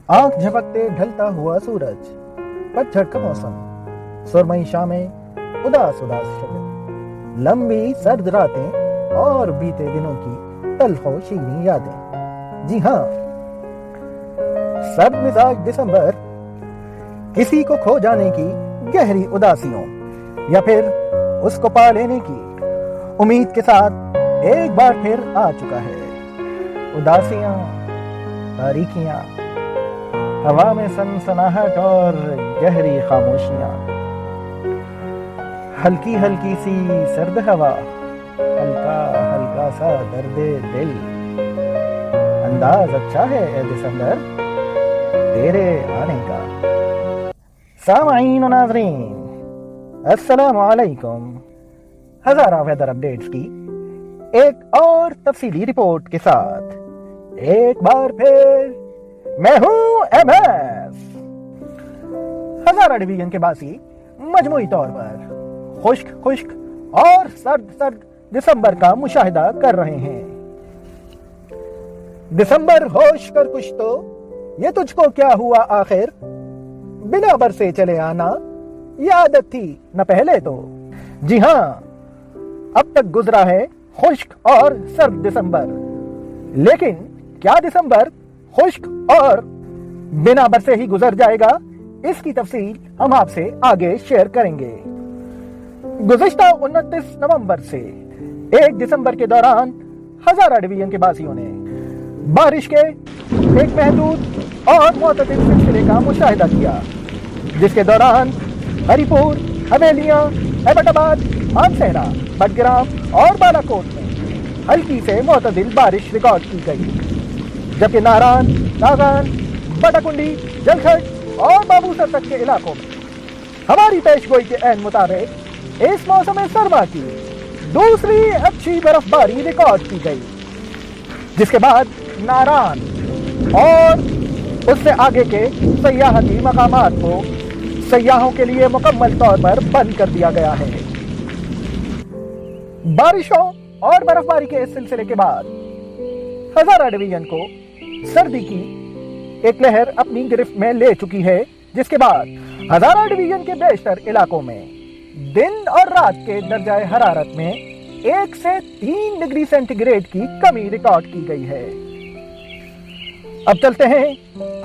आंख झपकते ढलता हुआ सूरज, पतझड़ का मौसम, सुरमई शामें, उदास उदास शक्ल, लंबी सर्द रातें और बीते दिनों की तल्खो शीनी यादें। जी हाँ, सर्द मिजाज दिसंबर किसी को खो जाने की गहरी उदासियों या फिर उसको पा लेने की उम्मीद के साथ एक बार फिर आ चुका है। उदासियां, तारीखियां, हवा में सनसनाहट और गहरी खामोशियां, हल्की हल्की सी सर्द हवा, हल्का हल्का सा दर्द दिल। अंदाज अच्छा है ए दिसंबर तेरे आने का। सामाईन और नाज़रीन, अस्सलामु अलैकुम। हज़ारा वेदर अपडेट्स की एक और तफसीली रिपोर्ट के साथ एक बार फिर मैं हूं MS। हज़ारा डिवीजन के बासी मजमूई तौर पर खुश्क खुश्क और सर्द सर्द दिसंबर का मुशाहिदा कर रहे हैं। दिसंबर होश कर कुछ तो, ये तुझको क्या हुआ आखिर, बिना बरसे चले आना ये आदत थी न पहले तो। जी हां, अब तक गुजरा है खुश्क और सर्द दिसंबर, लेकिन क्या दिसंबर खुश्क और बिना बरसे ही गुजर जाएगा? इसकी तफसील हम आपसे आगे शेयर करेंगे। गुज़िश्ता 29 नवंबर से 1 दिसंबर के दौरान हज़ारा डिवीजन के बासियों ने बारिश के एक महदूद और मुतदिल सिलसिले का मुशाहिदा किया, जिसके दौरान हरिपुर, हवेलियां, एबटाबाद, मानसहरा, बडग्राम और बालाकोट में हल्की से मुतदिल बारिश रिकॉर्ड की गई, जबकि नारान, नागान, बटाकुंडी, जलखट और बाबूसर तक के इलाकों में हमारी पेशगोई के ऐन मुताबिक इस मौसम सरमा की दूसरी अच्छी बर्फबारी रिकॉर्ड की गई, जिसके बाद नारान और उससे आगे के सयाहती मकामात को सयाहों के लिए मुकम्मल तौर पर बंद कर दिया गया है। बारिशों और बर्फबारी के इस सिलसिले के बाद हज़ारा डिवीजन को सर्दी की एक लहर अपनी गिरफ्त में ले चुकी है, जिसके बाद हज़ारा डिवीजन के बेशतर इलाकों में दिन और रात के दर्जाए हरारत में 1 से 3 डिग्री सेंटीग्रेड की कमी रिकॉर्ड की गई है। अब चलते हैं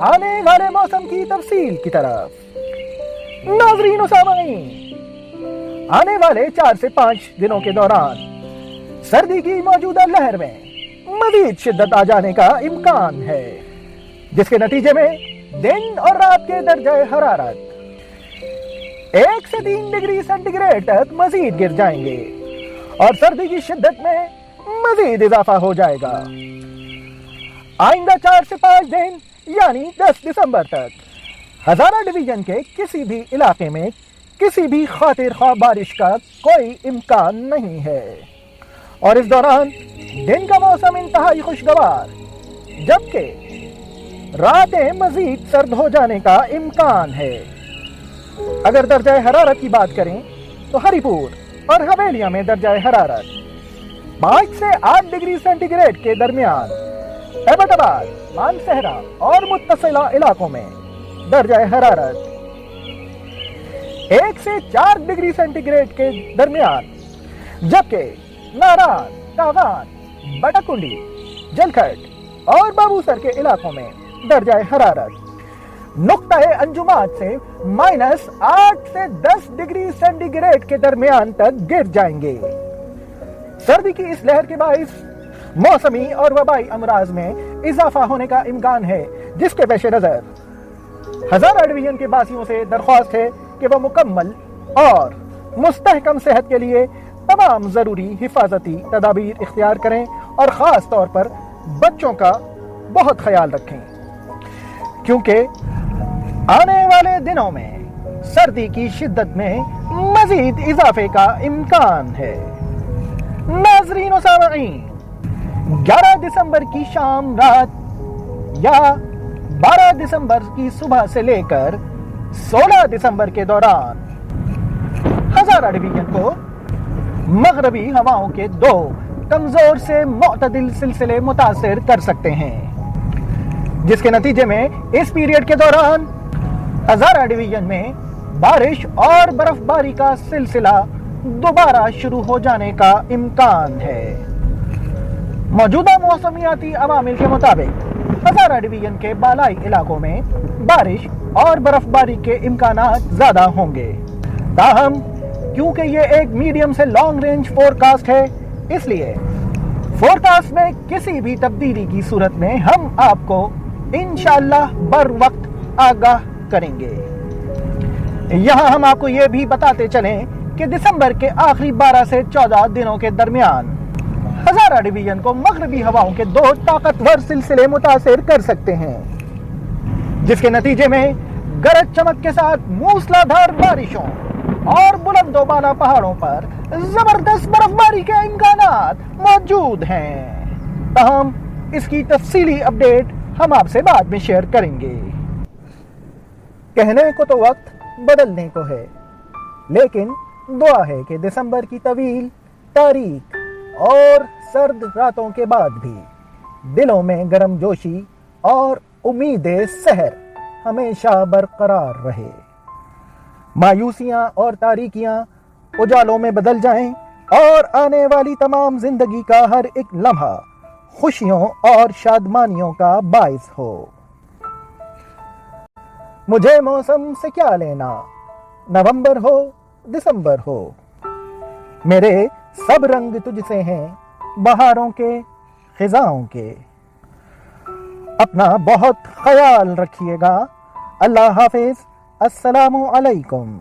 आने वाले मौसम की तफसील की तरफ। नाज़रीन और सामाईन, आने वाले 4 से 5 दिनों के दौरान सर्दी की मौजूदा लहर में मजीद शिद्दत आ जाने का इम्कान है, जिसके नतीजे में दिन और रात के दर्जाए हरारत 1 से 3 डिग्री सेंटीग्रेड तक मजीद गिर जाएंगे और सर्दी की शिद्दत में मजीद इजाफा हो जाएगा। आइंदा 4 से 5 दिन यानी 10 दिसंबर तक हज़ारा डिवीजन के किसी भी इलाके में किसी भी खातिर ख्वाह बारिश का कोई इम्कान नहीं है, और इस दौरान दिन का मौसम इंतहाई खुशगवार, जबकि रातें मजीद सर्द हो जाने का इम्कान है। अगर दर्जाए हरारत की बात करें तो हरिपुर और हवेलियां में दर्जाए हरारत 5 से 8 डिग्री सेंटीग्रेड के दरमियान, एबटाबाद, मानसहरा और मुत्तसिला इलाकों में दर्जाए हरारत 1 से 4 डिग्री सेंटीग्रेड के दरमियान, जबकि नारान, कागान, बटाकुंडी, जलखट और बाबूसर के इलाकों में दर्जाए हरारत नुक्ता-ए अंजुमात से -8 से 10 डिग्री सेंटीग्रेड के दरमियान तक गिर जाएंगे। सर्दी की इस लहर के बाइस मौसमी और वबाई अमराज में इजाफा होने का इम्कान है, जिसके पेश नजर हज़ारा डिवीजन के बासियों से दरख्वास्त है कि वह मुकम्मल और मुस्तहकम सेहत के लिए तमाम जरूरी हिफाजती तदाबीर इख्तियार करें और खास तौर पर बच्चों का बहुत ख्याल रखें, क्योंकि आने वाले दिनों में सर्दी की शिद्दत में मजीद इजाफे का इम्कान है। नाज़रीन और सामाईन, 11 दिसंबर की शाम रात या 12 दिसंबर की सुबह से लेकर 16 दिसंबर के दौरान हज़ारा डिवीजन को मगरबी हवाओं के 2 कमजोर से मुतदिल सिलसिले मुतासिर कर सकते हैं। جس کے نتیجے میں اس پیریڈ کے دوران ہزارہ ڈویژن میں بارش اور برف باری کا سلسلہ دوبارہ شروع ہو جانے کا امکان ہے۔ موجودہ موسمیاتی عوامل کے مطابق ہزارہ ڈویژن کے بالائی علاقوں میں بارش اور برف باری کے امکانات زیادہ ہوں گے، تاہم کیونکہ یہ ایک میڈیم سے لانگ رینج فورکاسٹ ہے، اس لیے فورکاسٹ میں کسی بھی تبدیلی کی صورت میں ہم آپ کو انشاءاللہ بر وقت آگاہ کریں گے۔ یہاں ہم آپ کو یہ بھی بتاتے چلیں کہ دسمبر کے آخری 12 سے 14 دنوں کے درمیان ہزارہ ڈویژن کو مغربی ہواؤں کے 2 طاقتور سلسلے متاثر کر سکتے ہیں، جس کے نتیجے میں گرج چمک کے ساتھ موسلا دھار بارشوں اور بلند و بالا پہاڑوں پر زبردست برف باری کے امکانات موجود ہیں۔ تاہم اس کی تفصیلی اپڈیٹ ہم آپ سے بعد میں شیئر کریں گے۔ کہنے کو تو وقت بدلنے کو ہے، لیکن دعا ہے کہ دسمبر کی طویل تاریک اور سرد راتوں کے بعد بھی دلوں میں گرم جوشی اور امید سحر ہمیشہ برقرار رہے، مایوسیاں اور تاریکیاں اجالوں میں بدل جائیں اور آنے والی تمام زندگی کا ہر ایک لمحہ خوشیوں اور شادمانیوں کا باعث ہو۔ مجھے موسم سے کیا لینا، نومبر ہو دسمبر ہو، میرے سب رنگ تجھ سے ہیں، بہاروں کے خزاؤں کے۔ اپنا بہت خیال رکھیے گا۔ اللہ حافظ۔ السلام علیکم۔